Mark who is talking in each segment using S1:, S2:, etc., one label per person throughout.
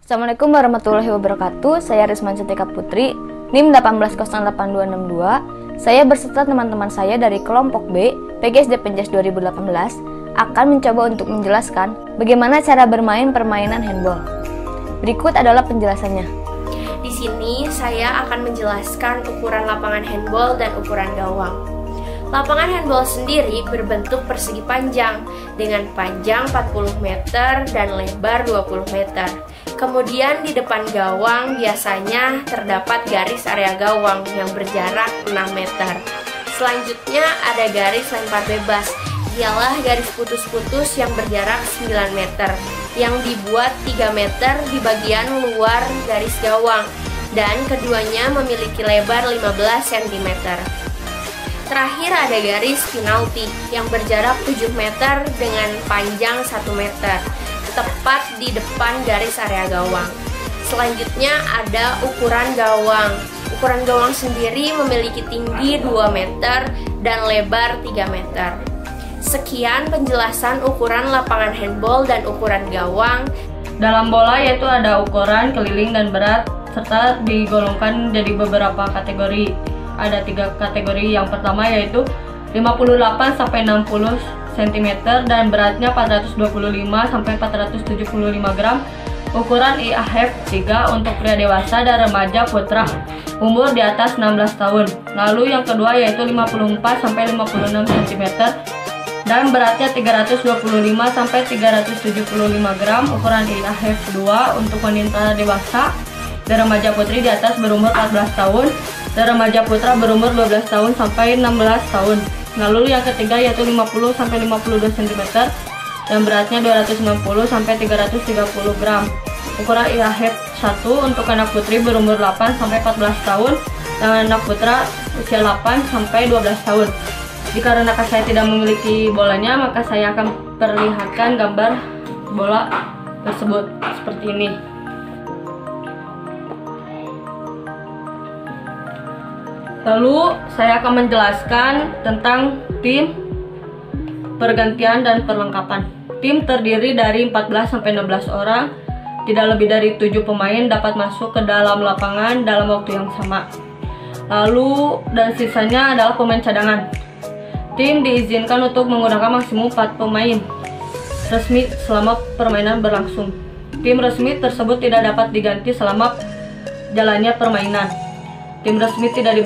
S1: Assalamualaikum warahmatullahi wabarakatuh. Saya Risman Cantika Putri, NIM 1808262. Saya berserta teman-teman saya dari kelompok B, PGSD Penjas 2018, akan mencoba untuk menjelaskan bagaimana cara bermain permainan handball. Berikut adalah penjelasannya.
S2: Di sini saya akan menjelaskan ukuran lapangan handball dan ukuran gawang. Lapangan handball sendiri berbentuk persegi panjang dengan panjang 40 meter dan lebar 20 meter. Kemudian di depan gawang biasanya terdapat garis area gawang yang berjarak 6 meter. Selanjutnya ada garis lempar bebas, ialah garis putus-putus yang berjarak 9 meter yang dibuat 3 meter di bagian luar garis gawang dan keduanya memiliki lebar 15 cm. Terakhir ada garis penalti yang berjarak 7 meter dengan panjang 1 meter, tepat di depan garis area gawang. Selanjutnya ada ukuran gawang. Ukuran gawang sendiri memiliki tinggi 2 meter dan lebar 3 meter. Sekian penjelasan ukuran lapangan handball dan ukuran gawang.
S3: Dalam bola yaitu ada ukuran, keliling, dan berat, serta digolongkan jadi beberapa kategori. Ada 3 kategori. Yang pertama yaitu 58-60 cm dan beratnya 425-475 gram. Ukuran IAF 3 untuk pria dewasa dan remaja putra umur di atas 16 tahun. Lalu yang kedua yaitu 54-56 cm dan beratnya 325-375 gram. Ukuran IAF 2 untuk wanita dewasa dan remaja putri di atas berumur 14 tahun dan remaja putra berumur 12 tahun sampai 16 tahun. Lalu yang ketiga yaitu 50-52 cm dan beratnya 290-330 gram. Ukuran IAF 1 untuk anak putri berumur 8-14 tahun dan anak putra usia 8-12 tahun. Dikarenakan saya tidak memiliki bolanya, maka saya akan perlihatkan gambar bola tersebut seperti ini. Lalu saya akan menjelaskan tentang tim, pergantian, dan perlengkapan. Tim terdiri dari 14-16 orang, tidak lebih dari 7 pemain dapat masuk ke dalam lapangan dalam waktu yang sama. Lalu dan sisanya adalah pemain cadangan. Tim diizinkan untuk menggunakan maksimum 4 pemain resmi selama permainan berlangsung. Tim resmi tersebut tidak dapat diganti selama jalannya permainan. Tim resmi tidak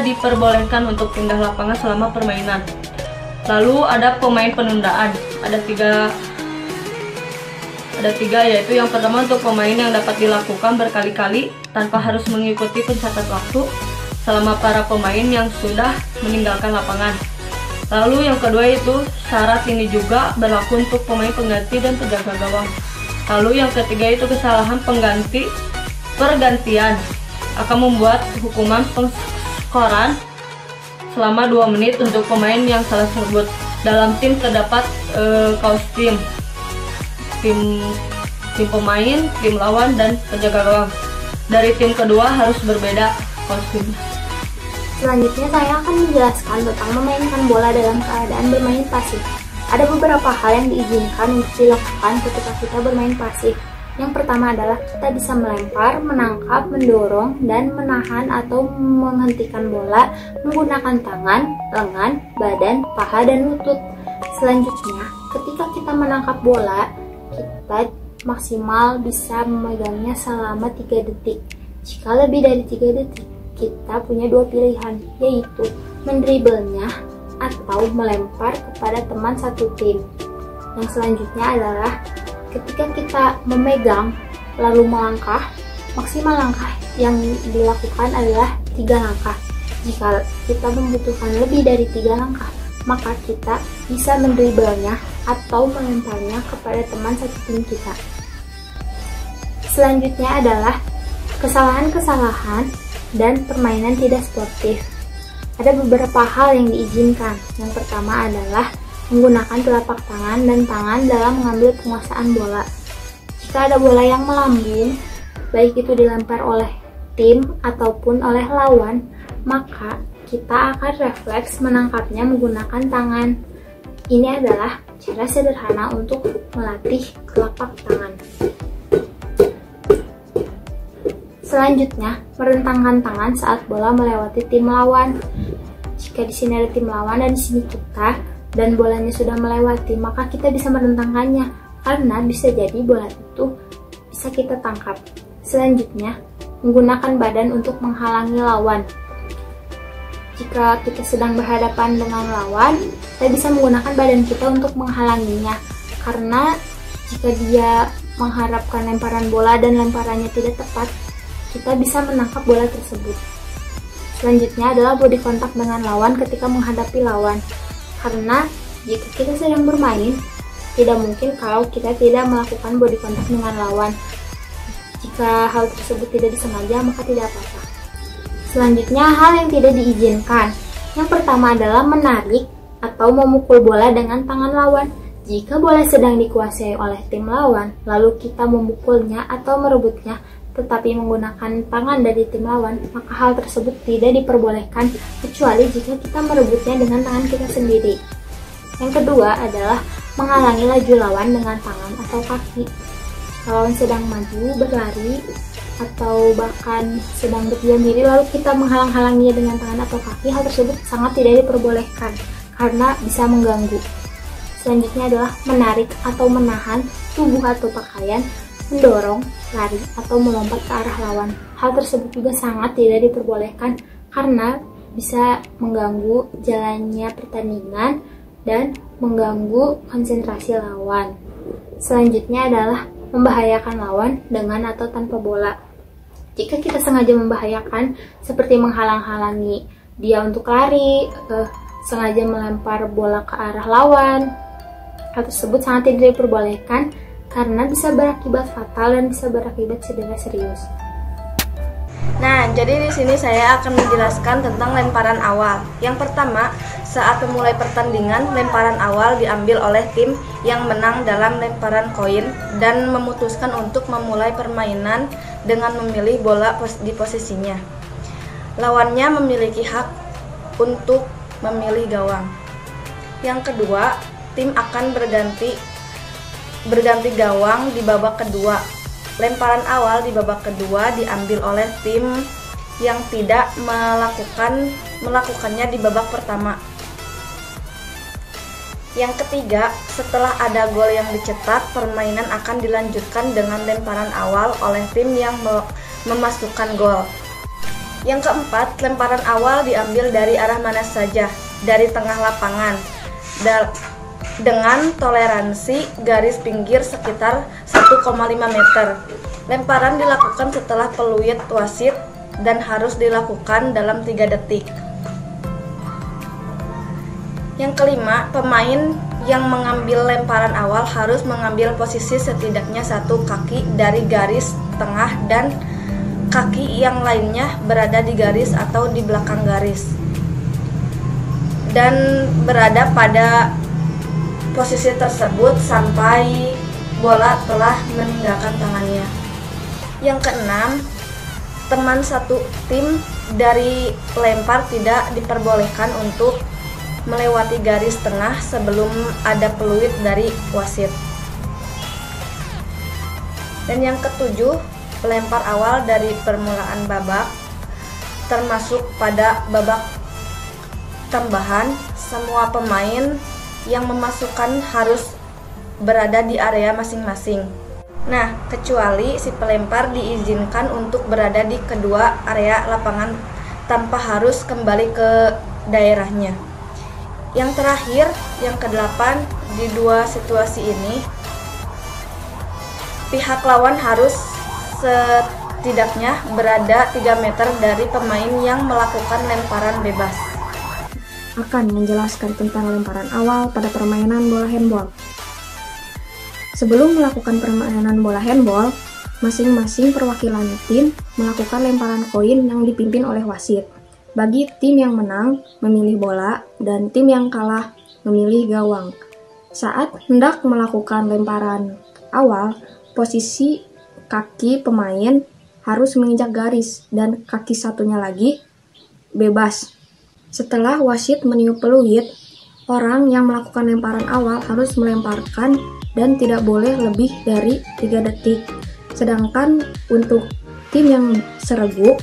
S3: diperbolehkan untuk pindah lapangan selama permainan. Lalu ada pemain penundaan. Ada tiga yaitu yang pertama untuk pemain yang dapat dilakukan berkali-kali tanpa harus mengikuti pencatat waktu selama para pemain yang sudah meninggalkan lapangan. Lalu yang kedua itu syarat ini juga berlaku untuk pemain pengganti dan penjaga gawang. Lalu yang ketiga itu kesalahan pergantian akan membuat hukuman pengskoran selama 2 menit untuk pemain yang salah tersebut. Dalam tim terdapat kaos tim pemain, tim lawan, dan penjaga gawang. Dari tim kedua harus berbeda kostumnya.
S4: Selanjutnya saya akan menjelaskan tentang memainkan bola dalam keadaan bermain pasif. Ada beberapa hal yang diizinkan untuk dilakukan ketika kita bermain pasif. Yang pertama adalah kita bisa melempar, menangkap, mendorong, dan menahan atau menghentikan bola menggunakan tangan, lengan, badan, paha, dan lutut. Selanjutnya, ketika kita menangkap bola, kita maksimal bisa memegangnya selama 3 detik. Jika lebih dari 3 detik, kita punya 2 pilihan, yaitu mendribelnya atau melempar kepada teman satu tim. Yang selanjutnya adalah ketika kita memegang lalu melangkah, maksimal langkah yang dilakukan adalah 3 langkah. Jika kita membutuhkan lebih dari 3 langkah, maka kita bisa mendribelnya atau melemparnya kepada teman satu tim kita. Selanjutnya adalah kesalahan-kesalahan dan permainan tidak sportif. Ada beberapa hal yang diizinkan. Yang pertama adalah menggunakan telapak tangan dan tangan dalam mengambil penguasaan bola. Jika ada bola yang melambung, baik itu dilempar oleh tim ataupun oleh lawan, maka kita akan refleks menangkapnya menggunakan tangan. Ini adalah cara sederhana untuk melatih telapak tangan. Selanjutnya, merentangkan tangan saat bola melewati tim lawan. Jika di sini ada tim lawan dan di sini kita, dan bolanya sudah melewati, maka kita bisa merentangkannya, karena bisa jadi bola itu bisa kita tangkap. Selanjutnya, menggunakan badan untuk menghalangi lawan. Jika kita sedang berhadapan dengan lawan, kita bisa menggunakan badan kita untuk menghalanginya, karena jika dia mengharapkan lemparan bola dan lemparannya tidak tepat, kita bisa menangkap bola tersebut. Selanjutnya adalah body contact dengan lawan ketika menghadapi lawan. Karena jika kita sedang bermain, tidak mungkin kalau kita tidak melakukan body contact dengan lawan. Jika hal tersebut tidak disengaja, maka tidak apa-apa. Selanjutnya, hal yang tidak diizinkan. Yang pertama adalah menarik atau memukul bola dengan tangan lawan. Jika bola sedang dikuasai oleh tim lawan, lalu kita memukulnya atau merebutnya, tetapi menggunakan tangan dari tim lawan, maka hal tersebut tidak diperbolehkan kecuali jika kita merebutnya dengan tangan kita sendiri. Yang kedua adalah menghalangi laju lawan dengan tangan atau kaki. Kalau lawan sedang maju, berlari, atau bahkan sedang berdiam diri lalu kita menghalang-halanginya dengan tangan atau kaki, hal tersebut sangat tidak diperbolehkan karena bisa mengganggu. Selanjutnya adalah menarik atau menahan tubuh atau pakaian, mendorong, lari, atau melompat ke arah lawan. Hal tersebut juga sangat tidak diperbolehkan karena bisa mengganggu jalannya pertandingan dan mengganggu konsentrasi lawan. Selanjutnya adalah membahayakan lawan dengan atau tanpa bola. Jika kita sengaja membahayakan, seperti menghalang-halangi dia untuk lari, sengaja melempar bola ke arah lawan, hal tersebut sangat tidak diperbolehkan karena bisa berakibat fatal dan bisa berakibat cedera serius.
S1: Nah, jadi di sini saya akan menjelaskan tentang lemparan awal. Yang pertama, saat memulai pertandingan, lemparan awal diambil oleh tim yang menang dalam lemparan koin dan memutuskan untuk memulai permainan dengan memilih bola di posisinya. Lawannya memiliki hak untuk memilih gawang. Yang kedua, tim akan berganti gawang di babak kedua. Lemparan awal di babak kedua diambil oleh tim yang tidak melakukannya di babak pertama. Yang ketiga, setelah ada gol yang dicetak, permainan akan dilanjutkan dengan lemparan awal oleh tim yang memasukkan gol. Yang keempat, lemparan awal diambil dari arah mana saja, dari tengah lapangan, dengan toleransi garis pinggir sekitar 1,5 meter. Lemparan dilakukan setelah peluit wasit dan harus dilakukan dalam 3 detik. Yang kelima, pemain yang mengambil lemparan awal harus mengambil posisi setidaknya 1 kaki dari garis tengah dan kaki yang lainnya berada di garis atau di belakang garis dan berada pada posisi tersebut sampai bola telah meninggalkan tangannya. Yang keenam, teman satu tim dari lempar tidak diperbolehkan untuk melewati garis tengah sebelum ada peluit dari wasit. Dan yang ketujuh, pelempar awal dari permulaan babak termasuk pada babak tambahan, semua pemain yang memasukkan harus berada di area masing-masing. Nah, kecuali si pelempar diizinkan untuk berada di kedua area lapangan tanpa harus kembali ke daerahnya. Yang terakhir, yang ke-8, di dua situasi ini, pihak lawan harus setidaknya berada 3 meter dari pemain yang melakukan lemparan bebas.
S5: Akan menjelaskan tentang lemparan awal pada permainan bola handball. Sebelum melakukan permainan bola handball, masing-masing perwakilan tim melakukan lemparan koin yang dipimpin oleh wasit. Bagi tim yang menang memilih bola dan tim yang kalah memilih gawang. Saat hendak melakukan lemparan awal, posisi kaki pemain harus menginjak garis dan kaki satunya lagi bebas. Setelah wasit meniup peluit, orang yang melakukan lemparan awal harus melemparkan dan tidak boleh lebih dari 3 detik. Sedangkan untuk tim yang seregu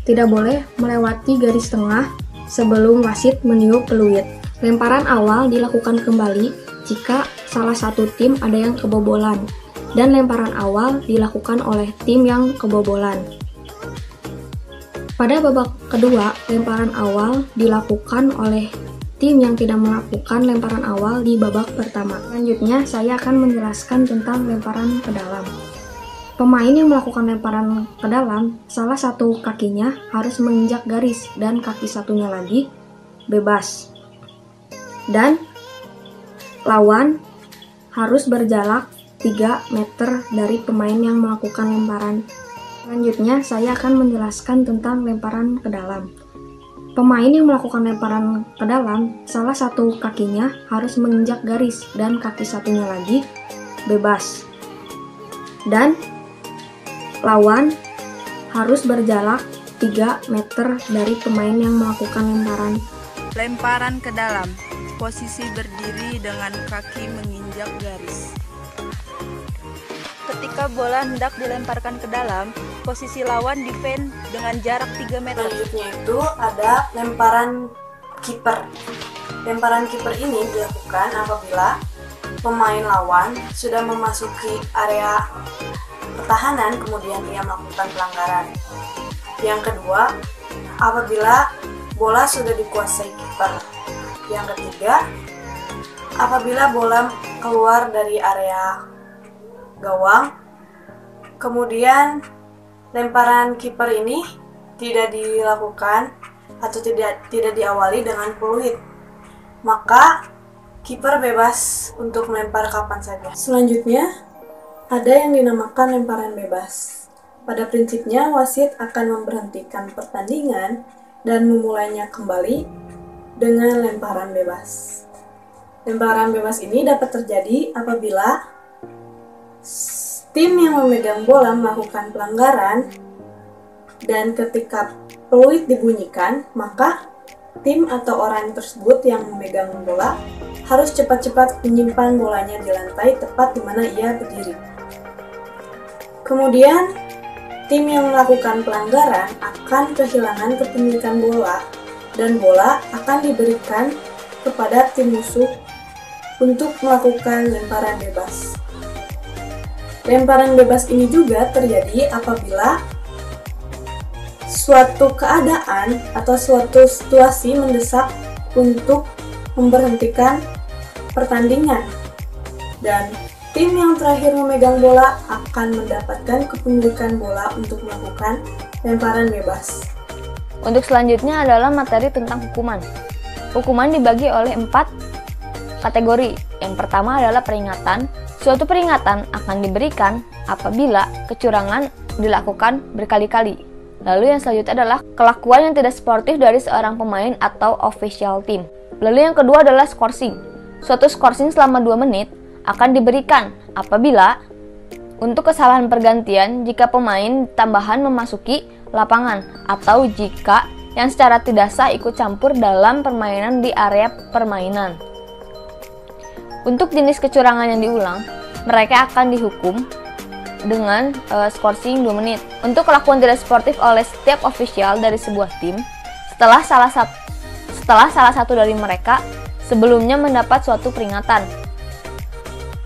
S5: tidak boleh melewati garis tengah sebelum wasit meniup peluit. Lemparan awal dilakukan kembali jika salah satu tim ada yang kebobolan, dan lemparan awal dilakukan oleh tim yang kebobolan. Pada babak kedua, lemparan awal dilakukan oleh tim yang tidak melakukan lemparan awal di babak pertama. Selanjutnya, saya akan menjelaskan tentang lemparan ke dalam. Pemain yang melakukan lemparan ke dalam, salah satu kakinya harus menginjak garis dan kaki satunya lagi bebas. Dan lawan harus berjarak 3 meter dari pemain yang melakukan lemparan. Selanjutnya, saya akan menjelaskan tentang lemparan ke dalam. Pemain yang melakukan lemparan ke dalam, salah satu kakinya harus menginjak garis dan kaki satunya lagi bebas. Dan lawan harus berjarak 3 meter dari pemain yang melakukan lemparan.
S6: Lemparan ke dalam, posisi berdiri dengan kaki menginjak garis. Ketika bola hendak dilemparkan ke dalam, posisi lawan defend dengan jarak 3 meter.
S7: Selanjutnya itu ada lemparan kiper. Lemparan kiper ini dilakukan apabila pemain lawan sudah memasuki area pertahanan, kemudian ia melakukan pelanggaran. Yang kedua, apabila bola sudah dikuasai kiper. Yang ketiga, apabila bola keluar dari area gawang. Kemudian lemparan kiper ini tidak dilakukan atau tidak diawali dengan peluit. Maka kiper bebas untuk melempar kapan saja. Selanjutnya, ada yang dinamakan lemparan bebas. Pada prinsipnya, wasit akan memberhentikan pertandingan dan memulainya kembali dengan lemparan bebas. Lemparan bebas ini dapat terjadi apabila tim yang memegang bola melakukan pelanggaran dan ketika peluit dibunyikan, maka tim atau orang tersebut yang memegang bola harus cepat-cepat menyimpan bolanya di lantai tepat di mana ia berdiri. Kemudian, tim yang melakukan pelanggaran akan kehilangan kepemilikan bola dan bola akan diberikan kepada tim musuh untuk melakukan lemparan bebas. Lemparan bebas ini juga terjadi apabila suatu keadaan atau suatu situasi mendesak untuk memberhentikan pertandingan dan tim yang terakhir memegang bola akan mendapatkan kepemilikan bola untuk melakukan lemparan bebas.
S1: Untuk selanjutnya adalah materi tentang hukuman. Hukuman dibagi oleh 4 kategori. Yang pertama adalah peringatan. Suatu peringatan akan diberikan apabila kecurangan dilakukan berkali-kali. Lalu yang selanjutnya adalah kelakuan yang tidak sportif dari seorang pemain atau official team. Lalu yang kedua adalah skorsing. Suatu skorsing selama 2 menit akan diberikan apabila untuk kesalahan pergantian jika pemain tambahan memasuki lapangan atau jika yang secara tidak sah ikut campur dalam permainan di area permainan. Untuk jenis kecurangan yang diulang, mereka akan dihukum dengan skorsing 2 menit. Untuk kelakuan tidak sportif oleh setiap ofisial dari sebuah tim, setelah salah satu dari mereka sebelumnya mendapat suatu peringatan.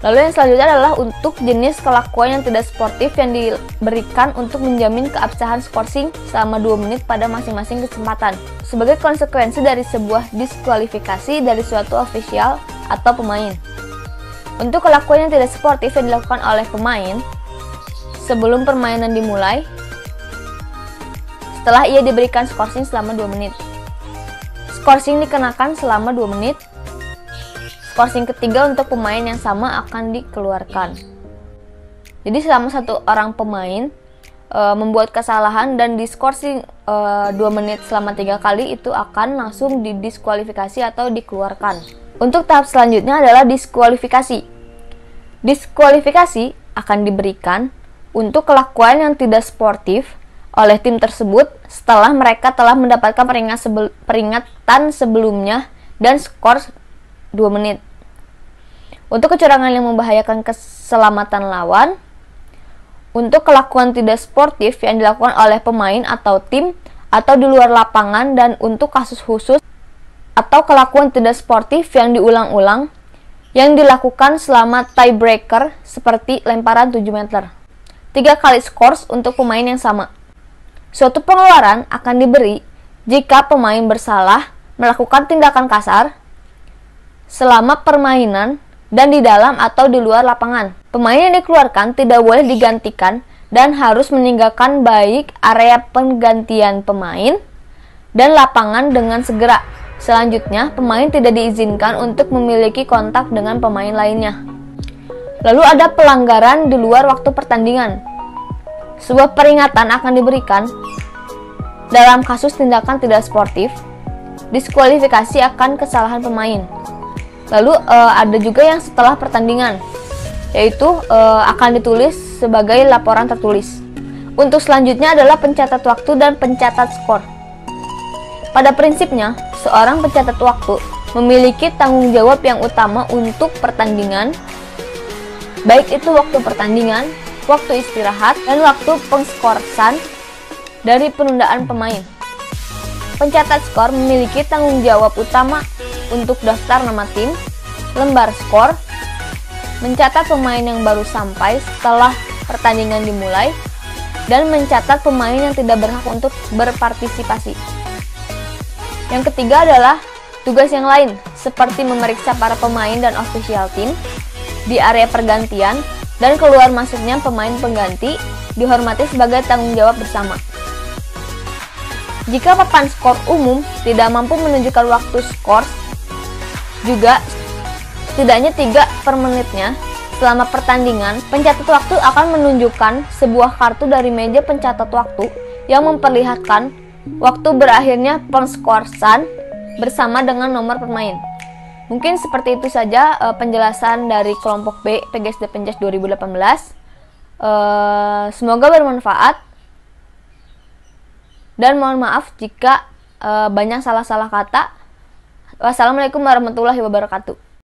S1: Lalu yang selanjutnya adalah untuk jenis kelakuan yang tidak sportif yang diberikan untuk menjamin keabsahan skorsing selama 2 menit pada masing-masing kesempatan sebagai konsekuensi dari sebuah diskualifikasi dari suatu ofisial atau pemain. Untuk kelakuan yang tidak sportif yang dilakukan oleh pemain sebelum permainan dimulai setelah ia diberikan skorsing selama 2 menit. Skorsing dikenakan selama 2 menit. Skorsing ketiga untuk pemain yang sama akan dikeluarkan. Jadi selama satu orang pemain membuat kesalahan dan diskorsing 2 menit selama 3 kali, itu akan langsung didiskualifikasi atau dikeluarkan. Untuk tahap selanjutnya adalah diskualifikasi. Diskualifikasi akan diberikan untuk kelakuan yang tidak sportif oleh tim tersebut setelah mereka telah mendapatkan peringatan sebelumnya dan skor 2 menit. Untuk kecurangan yang membahayakan keselamatan lawan, Untuk kelakuan tidak sportif yang dilakukan oleh pemain atau tim atau di luar lapangan, dan untuk kasus khusus atau kelakuan tidak sportif yang diulang-ulang yang dilakukan selama tiebreaker seperti lemparan 7 meter. 3 kali skors untuk pemain yang sama. Suatu pengeluaran akan diberi jika pemain bersalah melakukan tindakan kasar selama permainan dan di dalam atau di luar lapangan. Pemain yang dikeluarkan tidak boleh digantikan dan harus meninggalkan baik area penggantian pemain dan lapangan dengan segera. Selanjutnya, pemain tidak diizinkan untuk memiliki kontak dengan pemain lainnya. Lalu ada pelanggaran di luar waktu pertandingan. Sebuah peringatan akan diberikan dalam kasus tindakan tidak sportif, diskualifikasi akan kesalahan pemain. Lalu ada juga yang setelah pertandingan, yaitu akan ditulis sebagai laporan tertulis. Untuk selanjutnya adalah pencatat waktu dan pencatat skor. Pada prinsipnya, seorang pencatat waktu memiliki tanggung jawab yang utama untuk pertandingan, baik itu waktu pertandingan, waktu istirahat, dan waktu pengskoran dari penundaan pemain. Pencatat skor memiliki tanggung jawab utama untuk daftar nama tim, lembar skor, mencatat pemain yang baru sampai setelah pertandingan dimulai, dan mencatat pemain yang tidak berhak untuk berpartisipasi. Yang ketiga adalah tugas yang lain, seperti memeriksa para pemain dan official tim di area pergantian, dan keluar masuknya pemain pengganti dihormati sebagai tanggung jawab bersama. Jika papan skor umum tidak mampu menunjukkan waktu skor, juga setidaknya 3 per menitnya selama pertandingan, pencatat waktu akan menunjukkan sebuah kartu dari meja pencatat waktu yang memperlihatkan waktu berakhirnya pengskoran bersama dengan nomor pemain. Mungkin seperti itu saja penjelasan dari kelompok B PGSD Penjas 2018. Semoga bermanfaat, dan mohon maaf jika banyak salah-salah kata. Wassalamualaikum warahmatullahi wabarakatuh.